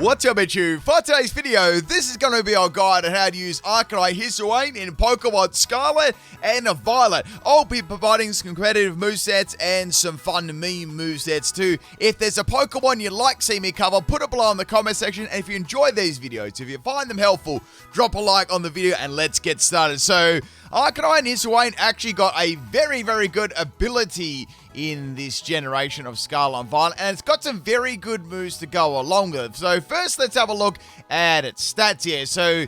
What's up, you? For today's video, this is going to be our guide on how to use Arcanine Hisuian in Pokemon Scarlet and Violet. I'll be providing some competitive movesets and some fun meme movesets too. If there's a Pokemon you'd like to see me cover, put it below in the comment section. And if you enjoy these videos, if you find them helpful, drop a like on the video and let's get started. So, Arcanine Hisuian actually got a very, very good ability in this generation of Scarlet and Violet, and it's got some very good moves to go along with. So first, let's have a look at its stats here. So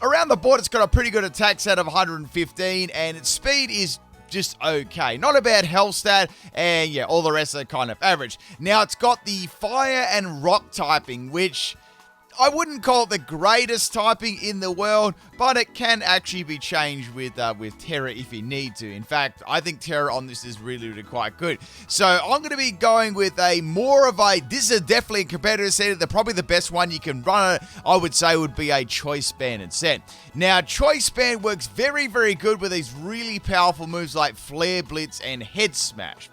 around the board, it's got a pretty good attack stat of 115, and its speed is just okay. Not a bad health stat, and yeah, all the rest are kind of average. Now, it's got the fire and rock typing, which I wouldn't call it the greatest typing in the world, but it can actually be changed with Tera if you need to. In fact, I think Tera on this is really quite good. So I'm going to be going with this is definitely a competitive set. Probably the best one you can run it, I would say, would be a Choice Banded set. Now, Choice Band works very good with these really powerful moves like Flare Blitz and Head Smash.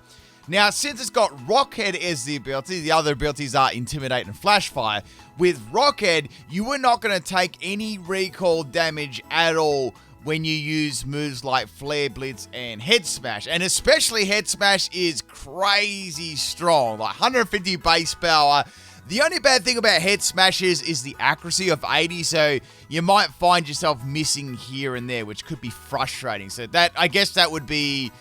Now, since it's got Rockhead as the ability, the other abilities are Intimidate and Flash Fire. With Rockhead, you are not going to take any recoil damage at all when you use moves like Flare Blitz and Head Smash. And especially Head Smash is crazy strong, like 150 base power. The only bad thing about Head Smash is the accuracy of 80, so you might find yourself missing here and there, which could be frustrating. So that, I guess that wouldn't be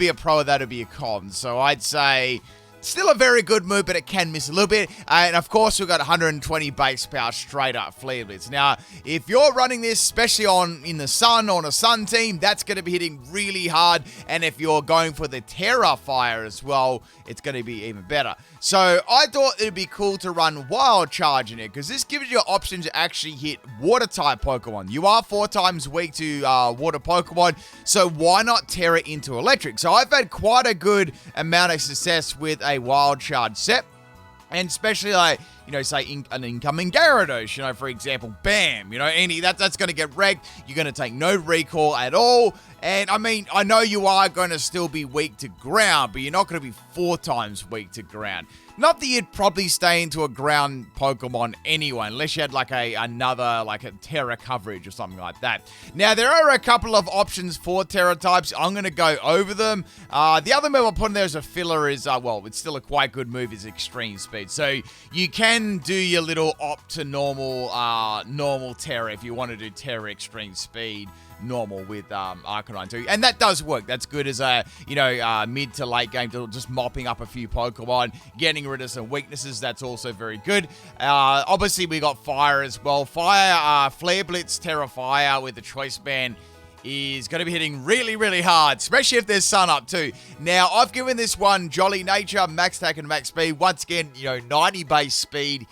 a pro, that would be a con. So I'd say still a very good move, but it can miss a little bit. And of course, we've got 120 base power straight up Flare Blitz. Now, if you're running this, especially in the Sun, on a Sun team, that's going to be hitting really hard. And if you're going for the Tera Fire as well, it's going to be even better. So I thought it'd be cool to run Wild Charge in it, because this gives you an option to actually hit Water-type Pokemon. You are 4 times weak to Water Pokemon, so why not Tera into Electric? So I've had quite a good amount of success with a Wild Charge set, and especially like, say an incoming Gyarados, for example, bam, that's going to get wrecked. You're going to take no recall at all. And I mean, I know you are going to still be weak to ground, but you're not going to be 4 times weak to ground. Not that you'd probably stay into a ground Pokemon anyway, unless you had like a Tera coverage or something like that. Now, there are a couple of options for Tera types. I'm going to go over them. The other move I'll put in there as a filler is, it's still a quite good move, is Extreme Speed. So you can do your little opt to normal Tera if you want to do Tera Extreme Speed normal with Arcanine too, and that does work. That's good as a mid to late game, just mopping up a few Pokemon, getting rid of some weaknesses. That's also very good. Obviously we got Fire as well. Fire, Flare Blitz, Tera Fire with the Choice Band is going to be hitting really hard, especially if there's Sun up too. Now, I've given this one Jolly Nature, Max Attack and Max Speed. Once again, 90 base speed.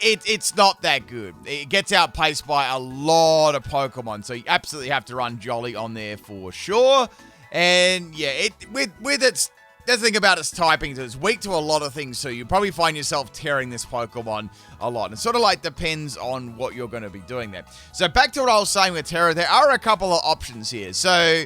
It's not that good. It gets outpaced by a lot of Pokemon, so you absolutely have to run Jolly on there for sure. And yeah, with its, the thing about its typing is it's weak to a lot of things, so you probably find yourself tearing this Pokemon a lot. And it sort of like depends on what you're going to be doing there. So back to what I was saying with Tera, there are a couple of options here. So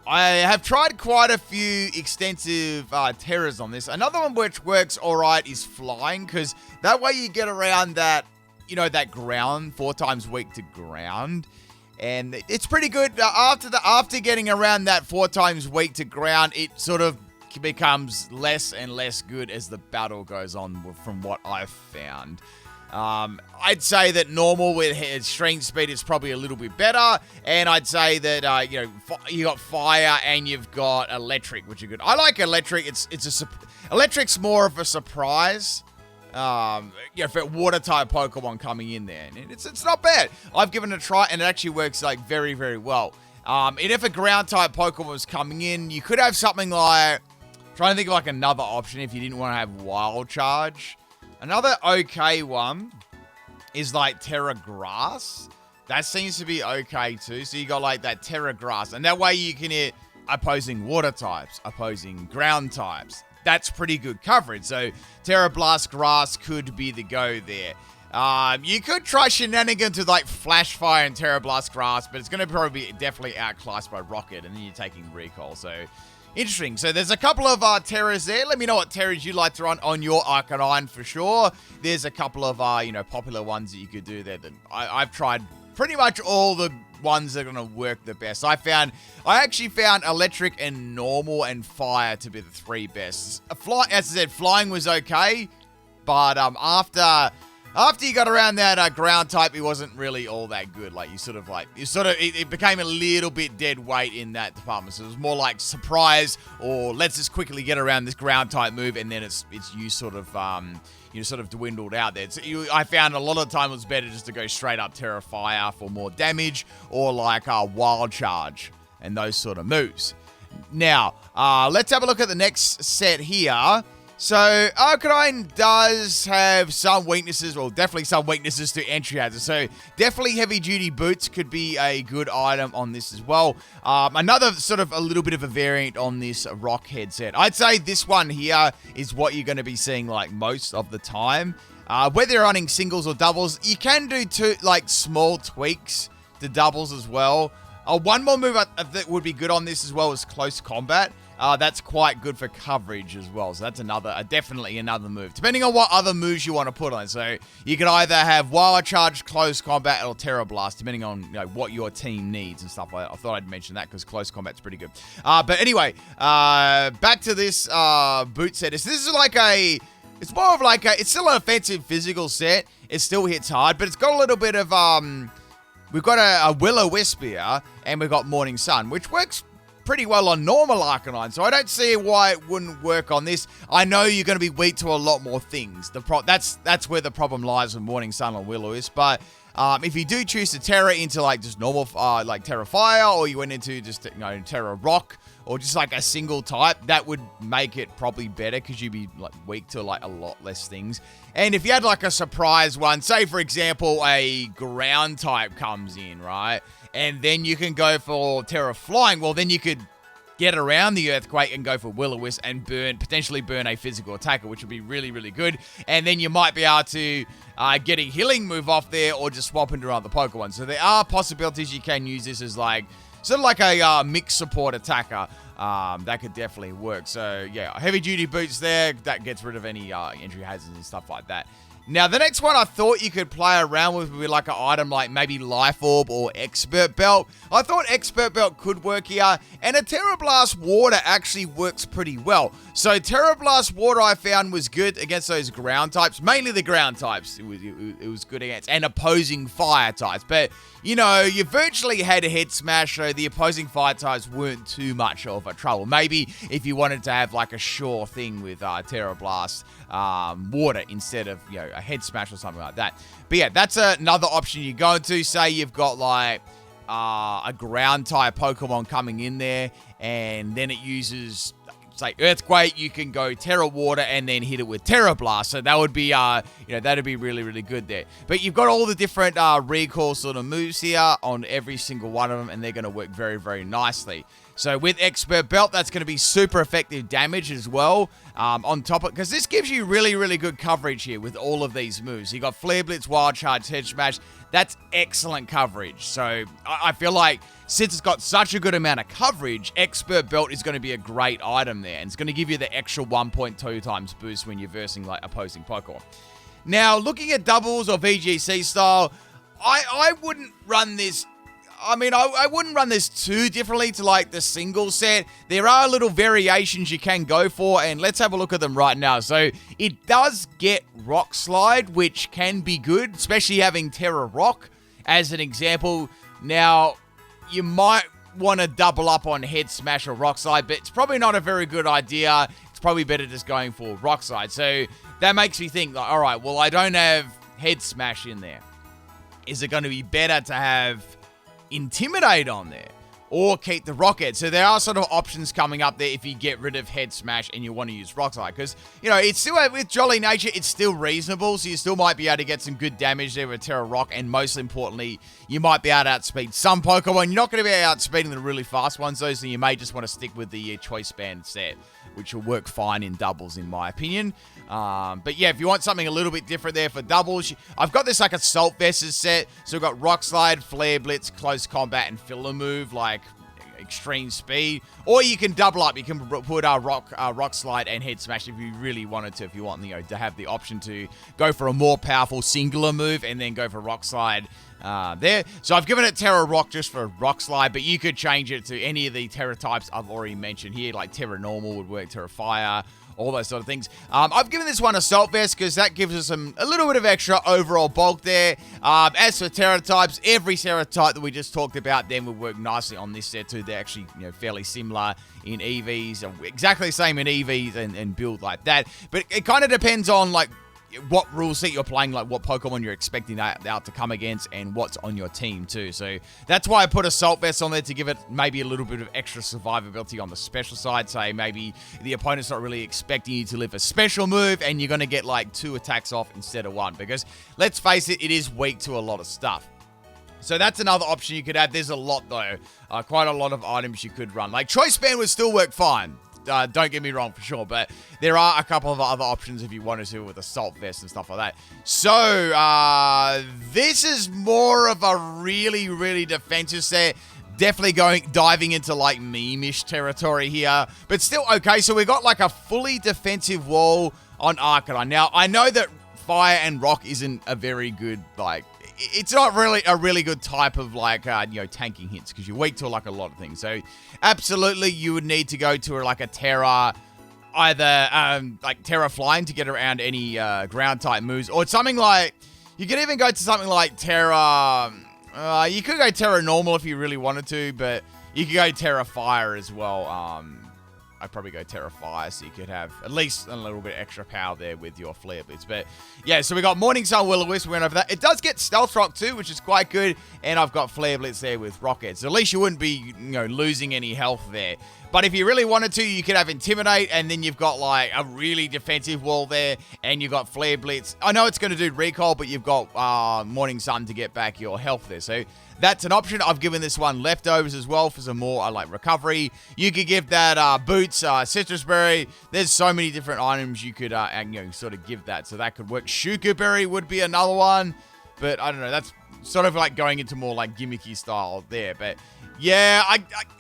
I have tried quite a few extensive Teras on this. Another one which works alright is Flying, because that way you get around that, that ground, 4 times weak to ground. And it's pretty good. After getting around that 4 times weak to ground, it sort of becomes less and less good as the battle goes on, from what I've found. I'd say that normal with Extreme Speed is probably a little bit better, and I'd say that you got Fire and you've got Electric, which are good. I like Electric. Electric's more of a surprise. For Water type Pokemon coming in there, and it's not bad. I've given it a try, and it actually works like very well. And if a Ground type Pokemon was coming in, you could have something like, trying to think of like another option if you didn't want to have Wild Charge. Another okay one is like Tera Grass. That seems to be okay too. So you got like that Tera Grass, and that way you can hit opposing water types, opposing ground types. That's pretty good coverage. So Tera Blast Grass could be the go there. You could try shenanigans with like Flash Fire and Tera Blast Grass, but it's going to probably be definitely outclassed by Rocket, and then you're taking Recall. So interesting. So there's a couple of Teras there. Let me know what Teras you like to run on your Arcanine for sure. There's a couple of, popular ones that you could do there that I've tried pretty much all the ones that are going to work the best. I actually found electric and normal and fire to be the 3 best. As I said, flying was okay, but after you got around that ground type, it wasn't really all that good. Like, it became a little bit dead weight in that department. So it was more like surprise, or let's just quickly get around this ground type move, and then it's you sort of dwindled out there. So I found a lot of the time it was better just to go straight up Tera Fire for more damage, or like Wild Charge and those sort of moves. Now, let's have a look at the next set here. So, Arcanine does have some weaknesses, well, definitely some weaknesses to entry hazards. So, definitely heavy-duty boots could be a good item on this as well. Another sort of a little bit of a variant on this rock headset. I'd say this one here is what you're going to be seeing like most of the time. Whether you're running singles or doubles, you can do small tweaks to doubles as well. One more move that would be good on this as well is close combat. That's quite good for coverage as well. So that's definitely another move, depending on what other moves you want to put on. So you can either have Wild Charge, Close Combat, or Tera Blast, depending on what your team needs and stuff like that. I thought I'd mention that because Close Combat's pretty good. But anyway, back to this boot set. This is it's more of it's still an offensive physical set. It still hits hard, but it's got a little bit of, we've got a Will-O-Wisp here, and we've got Morning Sun, which works pretty well on normal Arcanine, so I don't see why it wouldn't work on this. I know you're going to be weak to a lot more things. That's where the problem lies with Morning Sun or Will-O-Wisp, but if you do choose to Tera into just normal Tera Fire, or you went into just Tera Rock, or just a single type, that would make it probably better because you'd be weak to a lot less things. And if you had a surprise one, say for example a ground type comes in, right? And then you can go for Tera Flying. Well, then you could get around the Earthquake and go for Will-O-Wisp and potentially burn a physical attacker, which would be really, really good. And then you might be able to get a healing move off there, or just swap into other Pokemon. So there are possibilities you can use this as sort of like a mixed support attacker. That could definitely work. So yeah, heavy duty boots there. That gets rid of any entry hazards and stuff like that. Now, the next one I thought you could play around with would be an item like maybe Life Orb or Expert Belt. I thought Expert Belt could work here, and a Tera Blast Water actually works pretty well. So Tera Blast Water I found was good against those ground types, mainly the ground types. It was good against, and opposing fire types. But, you virtually had a Head Smash, so the opposing fire types weren't too much of a trouble. Maybe if you wanted to have a sure thing with Tera Blast Water instead of, a Head Smash or something like that. But yeah, that's another option you go into. Say you've got a ground type Pokemon coming in there, and then it uses, say, Earthquake. You can go Tera Water and then hit it with Tera Blast. So that would be, that'd be really, really good there. But you've got all the different recall sort of moves here on every single one of them, and they're going to work very, very nicely. So with Expert Belt, that's going to be super effective damage as well. On top of, because this gives you really, really good coverage here with all of these moves. You got Flare Blitz, Wild Charge, Head Smash. That's excellent coverage. So I feel like since it's got such a good amount of coverage, Expert Belt is going to be a great item there, and it's going to give you the extra 1.2 times boost when you're versing opposing Pokemon. Now, looking at doubles or VGC style, I wouldn't run this. I wouldn't run this too differently to the single set. There are little variations you can go for, and let's have a look at them right now. So it does get Rock Slide, which can be good, especially having Tera Rock as an example. Now, you might want to double up on Head Smash or Rock Slide, but it's probably not a very good idea. It's probably better just going for Rock Slide. So that makes me think, all right, well, I don't have Head Smash in there. Is it going to be better to have Intimidate on there, or keep the Rocket? So there are sort of options coming up there if you get rid of Head Smash and you want to use Rock Slide, because it's still, with Jolly Nature, it's still reasonable, so you still might be able to get some good damage there with Tera Rock, and most importantly, you might be able to outspeed some Pokemon. You're not going to be outspeeding the really fast ones though, so you may just want to stick with the Choice Band set, which will work fine in doubles in my opinion. But yeah, if you want something a little bit different there for doubles, I've got this Assault Vest set. So we've got Rock Slide, Flare Blitz, Close Combat, and Filler Move. extreme speed, or you can double up. You can put rock slide and head smash if you really wanted to. If you want, to have the option to go for a more powerful singular move and then go for rock slide there. So I've given it Tera Rock just for rock slide, but you could change it to any of the Tera types I've already mentioned here, like Tera Normal would work, Tera Fire, all those sort of things. I've given this one Assault Vest because that gives us a little bit of extra overall bulk there. As for Tera types, every Tera type that we just talked about then would work nicely on this set too. They're actually fairly similar in EVs, exactly the same in EVs and build like that. But it kind of depends on like what rule set you're playing, like what Pokemon you're expecting that out to come against and what's on your team too. So that's why I put Assault Vest on there, to give it maybe a little bit of extra survivability on the special side. Say maybe the opponent's not really expecting you to live a special move and you're going to get like 2 attacks off instead of 1, because let's face it, it is weak to a lot of stuff. So that's another option you could add. There's a lot though, quite a lot of items you could run. Like Choice Band would still work fine. Don't get me wrong, for sure, but there are a couple of other options if you wanted to with Assault Vest and stuff like that. So, this is more of a really, really defensive set. Definitely diving into like meme-ish territory here, but still okay. So we got like a fully defensive wall on Arcanine. Now, I know that Fire and Rock isn't a very good, like, it's not really a really good type of like, tanking hits, because you're weak to like a lot of things. So absolutely you would need to go to like a Tera, either like Tera Flying to get around any ground type moves, or something like, you could even go to something like Tera, you could go Tera Normal if you really wanted to, but you could go Tera Fire as well. I'd probably go Tera Fire so you could have at least a little bit extra power there with your Flare Blitz. But yeah, so we got Morning Sun, Will-O-Wisp, we went over that. It does get Stealth Rock too, which is quite good. And I've got Flare Blitz there with Rocket. So at least you wouldn't be, losing any health there. But if you really wanted to, you could have Intimidate, and then you've got like a really defensive wall there, and you've got Flare Blitz. I know it's going to do Recall, but you've got Morning Sun to get back your health there. So that's an option. I've given this one Leftovers as well for some more like recovery. You could give that Boots, Citrus Berry. There's so many different items you could sort of give that. So that could work. Shuku Berry would be another one, but I don't know. That's sort of like going into more like gimmicky style there. But yeah,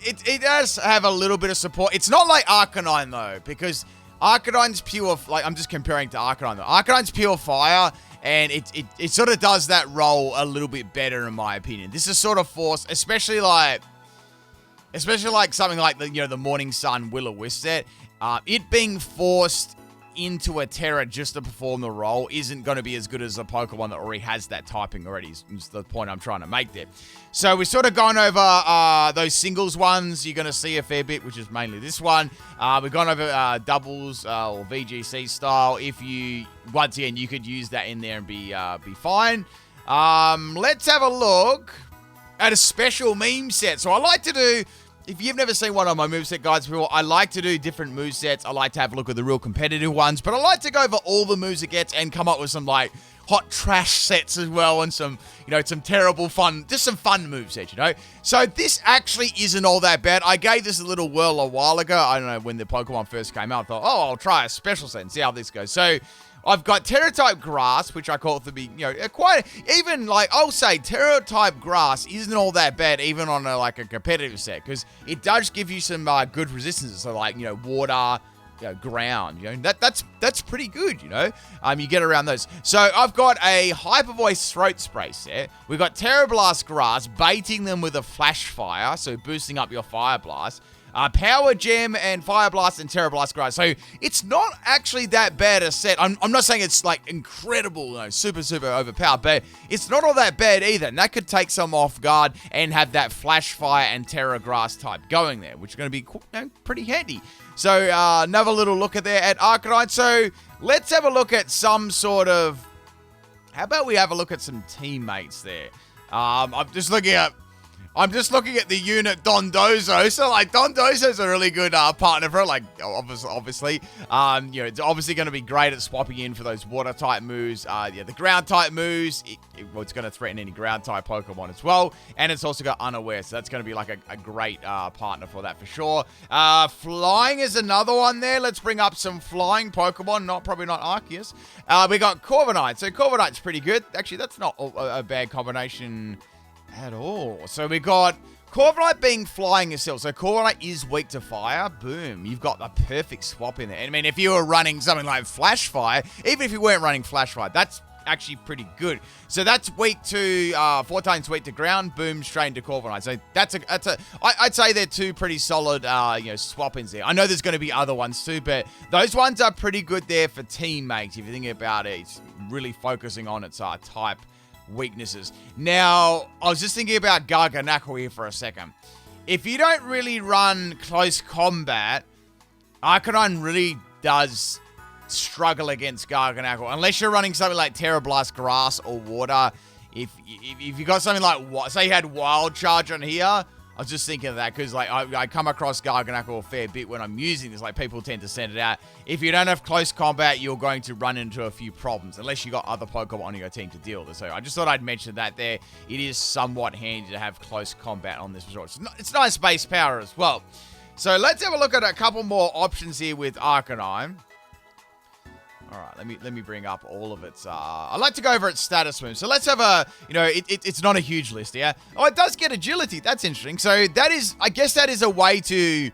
it does have a little bit of support. It's not like Arcanine though, because Arcanine's pure, like I'm just comparing to Arcanine though. Arcanine's pure fire, and it sort of does that role a little bit better in my opinion. This is sort of forced, especially like something like the Morning Sun Will-O-Wisp set. It being forced into a Tera just to perform the role isn't going to be as good as a Pokemon that already has that typing already, is the point I'm trying to make there. So we're sort of gone over those singles ones. You're going to see a fair bit, which is mainly this one. We've gone over doubles or VGC style. If you, once again, you could use that in there and be fine. Let's have a look at a special meme set. So I like to do, if you've never seen one of my moveset guides before, I like to do different movesets. I like to have a look at the real competitive ones, but I like to go over all the moves it gets and come up with some like hot trash sets as well, and some, some terrible fun, just some fun movesets, So this actually isn't all that bad. I gave this a little whirl a while ago. I don't know, when the Pokemon first came out, I thought, oh, I'll try a special set and see how this goes. So I've got Tera-type Grass, which I call it to be, quite, even like, I'll say Tera-type Grass isn't all that bad, even on a competitive set, because it does give you some good resistances, so like, water, ground, that's pretty good, you get around those. So I've got a Hyper Voice Throat Spray set. We've got Tera Blast Grass, baiting them with a Flash Fire, so boosting up your Fire Blast. Power Gem and Fire Blast and Tera Blast Grass. So it's not actually that bad a set. I'm not saying it's like incredible, super, super overpowered, but it's not all that bad either. And that could take some off guard and have that Flash Fire and Tera Grass type going there, which is going to be pretty handy. So another little look at there at Arcanine. So let's have a look at some sort of, how about we have a look at some teammates there? I'm just looking at the unit Dondozo. So, like, Dondozo's a really good partner for it. Like, obviously. It's obviously going to be great at swapping in for those water-type moves. The ground-type moves. It's going to threaten any ground-type Pokemon as well. And it's also got Unaware. So, that's going to be, like, a great partner for that for sure. Flying is another one there. Let's bring up some flying Pokemon. Probably not Arceus. We got Corviknight. So, Corviknight's pretty good. Actually, that's not a bad combination At all. So we got Corviknight being flying itself. So Corviknight is weak to fire. Boom. You've got the perfect swap in there. I mean, if you were running something like Flash Fire, even if you weren't running Flash Fire, that's actually pretty good. So that's weak to 4 times weak to ground. Boom, straight into Corviknight. So I'd say they're two pretty solid swap-ins there. I know there's going to be other ones too, but those ones are pretty good there for teammates. If you think about it, it's really focusing on its type weaknesses. Now, I was just thinking about Garganacl here for a second. If you don't really run close combat, Arcanine really does struggle against Garganacl. Unless you're running something like Tera Blast, Grass, or Water. If you got something like, say you had Wild Charge on here, I was just thinking of that because like I come across Garganacl a fair bit when I'm using this. Like people tend to send it out. If you don't have close combat, you're going to run into a few problems unless you got other Pokemon on your team to deal with it. So I just thought I'd mention that there. It is somewhat handy to have close combat on this resort. It's nice base power as well. So let's have a look at a couple more options here with Arcanine. All right, let me bring up all of its. I like to go over its status moves. So let's have a, it's not a huge list, yeah. Oh, it does get agility. That's interesting. So that is, I guess that is a way to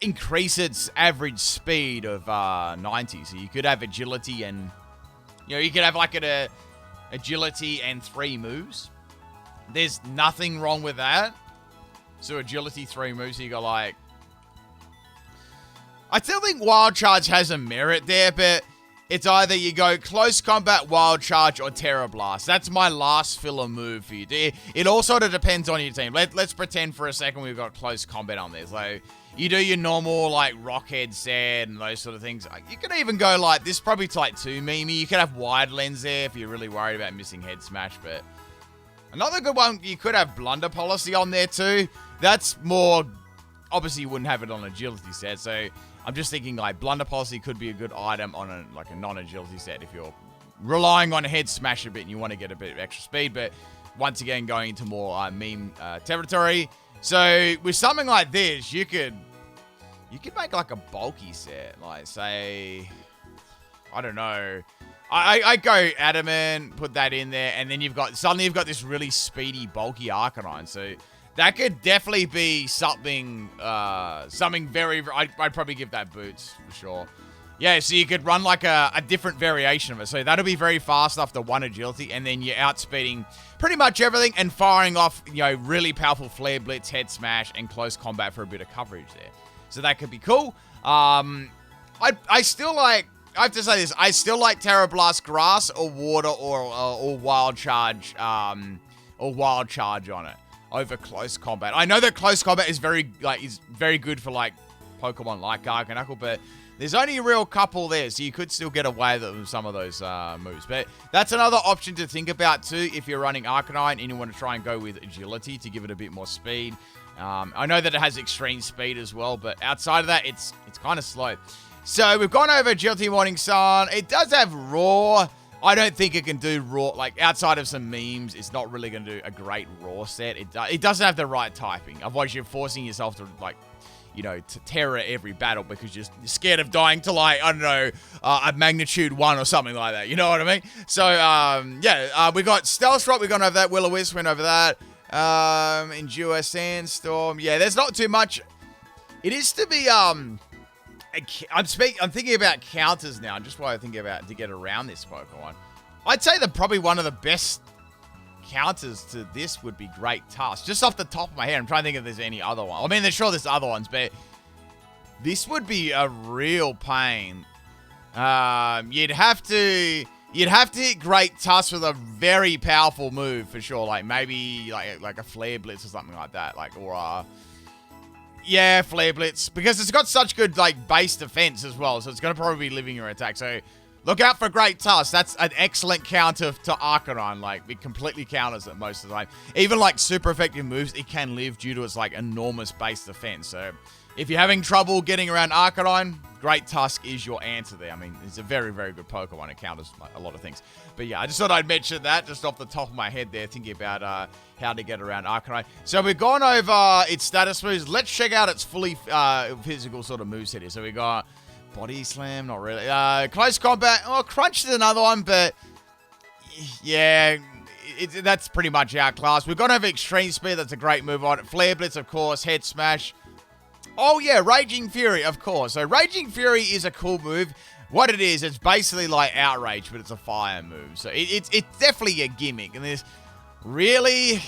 increase its average speed of 90. So you could have agility and, you could have like an agility and 3 moves. There's nothing wrong with that. So agility, 3 moves. So you got like, I still think Wild Charge has a merit there, but it's either you go Close Combat, Wild Charge, or Tera Blast. That's my last filler move for you. It all sort of depends on your team. Let's pretend for a second we've got Close Combat on there. So you do your normal, like, Rockhead set and those sort of things. You can even go, like, this probably type 2 Mimi. You could have Wide Lens there if you're really worried about missing Head Smash. But another good one, you could have Blunder Policy on there too. That's more, obviously you wouldn't have it on Agility set, so I'm just thinking like Blunder Policy could be a good item on a non-agility set if you're relying on Head Smash a bit and you want to get a bit of extra speed. But once again, going into more meme territory. So with something like this, you could make like a bulky set. Like say, I don't know. I go Adamant, put that in there, and then suddenly you've got this really speedy, bulky Arcanine. So that could definitely be something very... I'd probably give that boots, for sure. Yeah, so you could run like a different variation of it. So that'll be very fast after 1 agility, and then you're outspeeding pretty much everything and firing off, really powerful Flare Blitz, Head Smash, and Close Combat for a bit of coverage there. So that could be cool. I still like... I have to say this. I still like Tera Blast, Grass, or Water, or Wild Charge, on it over Close Combat. I know that Close Combat is very good for like Pokemon like Garganacl, but there's only a real couple there, so you could still get away with some of those moves. But that's another option to think about too if you're running Arcanine and you want to try and go with agility to give it a bit more speed. I know that it has extreme speed as well, but outside of that, it's kind of slow. So we've gone over Agility, Morning Sun. It does have Raw. I don't think it can do Raw, like, outside of some memes, it's not really going to do a great Raw set. It doesn't have the right typing. Otherwise, you're forcing yourself to, like, to Tera every battle because you're scared of dying to, like, I don't know, a Magnitude 1 or something like that. You know what I mean? So, we got Stealth Rock. We've gone over that. Will-O-Wisp went over that. Endure, Sandstorm. Yeah, there's not too much. It is to be, I'm thinking about counters now, just what I think about to get around this Pokemon. I'd say that probably one of the best counters to this would be Great Tusk. Just off the top of my head, I'm trying to think if there's any other one. I mean, there's other ones, but this would be a real pain. You'd have to hit Great Tusk with a very powerful move for sure, like maybe like a Flare Blitz or something like that, yeah, Flare Blitz. Because it's got such good, like, base defense as well. So it's going to probably be living your attack. So look out for Great Tusk. That's an excellent counter to Arcanine. Like, it completely counters it most of the time. Even, like, super effective moves, it can live due to its, like, enormous base defense. So if you're having trouble getting around Arcanine, Great Tusk is your answer there. I mean, it's a very, very good Pokemon. It counters a lot of things. But yeah, I just thought I'd mention that just off the top of my head there, thinking about how to get around Arcanine. So we've gone over its status moves. Let's check out its fully physical sort of moveset here. So we got Body Slam, not really. Close Combat. Oh, Crunch is another one, but yeah, that's pretty much our class. We're going to have Extreme Speed. That's a great move on it. Flare Blitz, of course. Head Smash. Oh, yeah. Raging Fury, of course. So Raging Fury is a cool move. What it is, it's basically like Outrage, but it's a fire move. So it's definitely a gimmick. And there's really,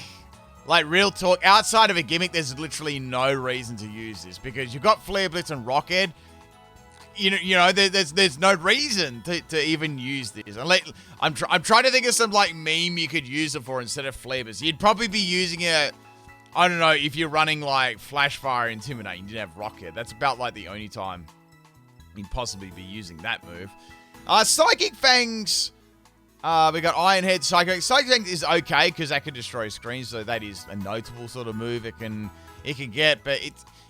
like, real talk, outside of a gimmick, there's literally no reason to use this. Because you've got Flare Blitz and Rockhead. You know, there's no reason to even use this. I'm trying to think of some, like, meme you could use it for instead of Flare Blitz. You'd probably be using it, I don't know, if you're running, like, Flash Fire Intimidate, you didn't have Rockhead. That's about, like, the only time you'd possibly be using that move. Psychic Fangs, we got Iron Head, Psychic Fangs is okay, because that can destroy screens, so that is a notable sort of move it can get, but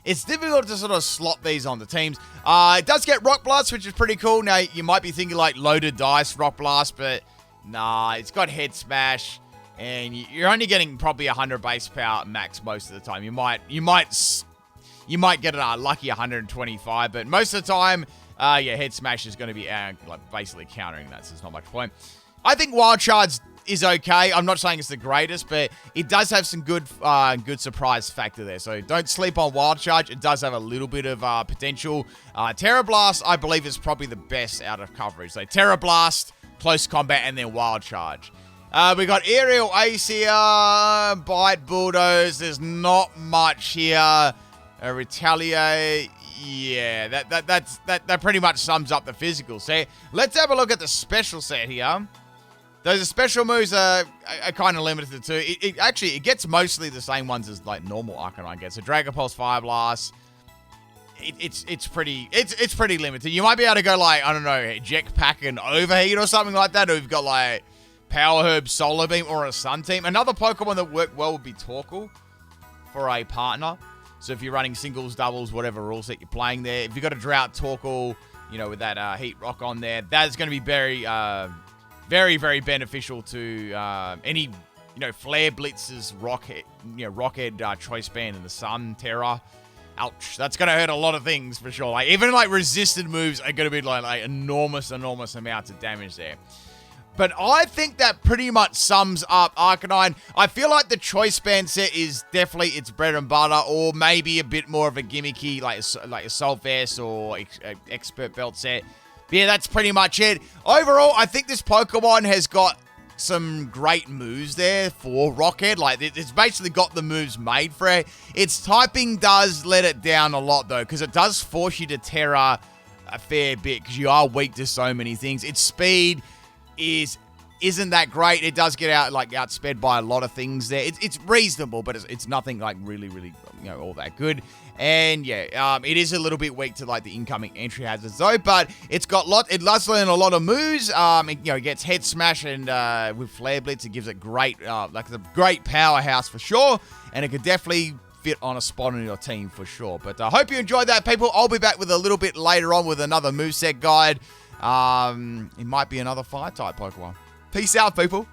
it's difficult to sort of slot these on the teams. It does get Rock Blast, which is pretty cool. Now, you might be thinking, like, Loaded Dice Rock Blast, but nah, it's got Head Smash, and you're only getting probably 100 base power max most of the time. You might get a lucky 125, but most of the time, yeah, Head Smash is going to be like basically countering that, so there's not much point. I think Wild Charge is okay. I'm not saying it's the greatest, but it does have some good surprise factor there. So don't sleep on Wild Charge. It does have a little bit of potential. Tera Blast, I believe, is probably the best out of coverage. So Tera Blast, Close Combat, and then Wild Charge. We got Aerial Ace here, Bite Bulldoze. There's not much here. Retaliate. Yeah, that pretty much sums up the physical set. Let's have a look at the special set here. Those special moves are kind of limited to. It gets mostly the same ones as like normal Arcanine gets. So Dragon Pulse, Fire Blast. It's pretty limited. You might be able to go like, I don't know, Jetpack and Overheat or something like that. Or you've got like Power Herb, Solar Beam, or a Sun Team. Another Pokemon that worked well would be Torkoal for a partner. So if you're running singles, doubles, whatever rule set you're playing there, if you've got a Drought Torkoal, you know, with that Heat Rock on there, that's going to be very, very beneficial to any, you know, Flare Blitz's Rockhead Choice Band in the Sun, Tera. Ouch. That's going to hurt a lot of things for sure. Like, even like resisted moves are going to be like enormous amounts of damage there. But I think that pretty much sums up Arcanine. I feel like the Choice Band set is definitely its bread and butter, or maybe a bit more of a gimmicky, like Assault Vest or Expert Belt set. But yeah, that's pretty much it. Overall, I think this Pokemon has got some great moves there for Rockhead. Like, it's basically got the moves made for it. Its typing does let it down a lot, though, because it does force you to Tera a fair bit, because you are weak to so many things. Its speed isn't that great. It does get outsped by a lot of things there. It's reasonable, but it's nothing like really, you know, all that good. And yeah, it is a little bit weak to like the incoming entry hazards though, but it does learn a lot of moves. It gets Head Smash, and with Flare Blitz, it gives it great, like a great powerhouse for sure, and it could definitely fit on a spot on your team for sure. But I hope you enjoyed that, people. I'll be back with a little bit later on with another moveset guide. It might be another Fire-type Pokemon. Peace out, people.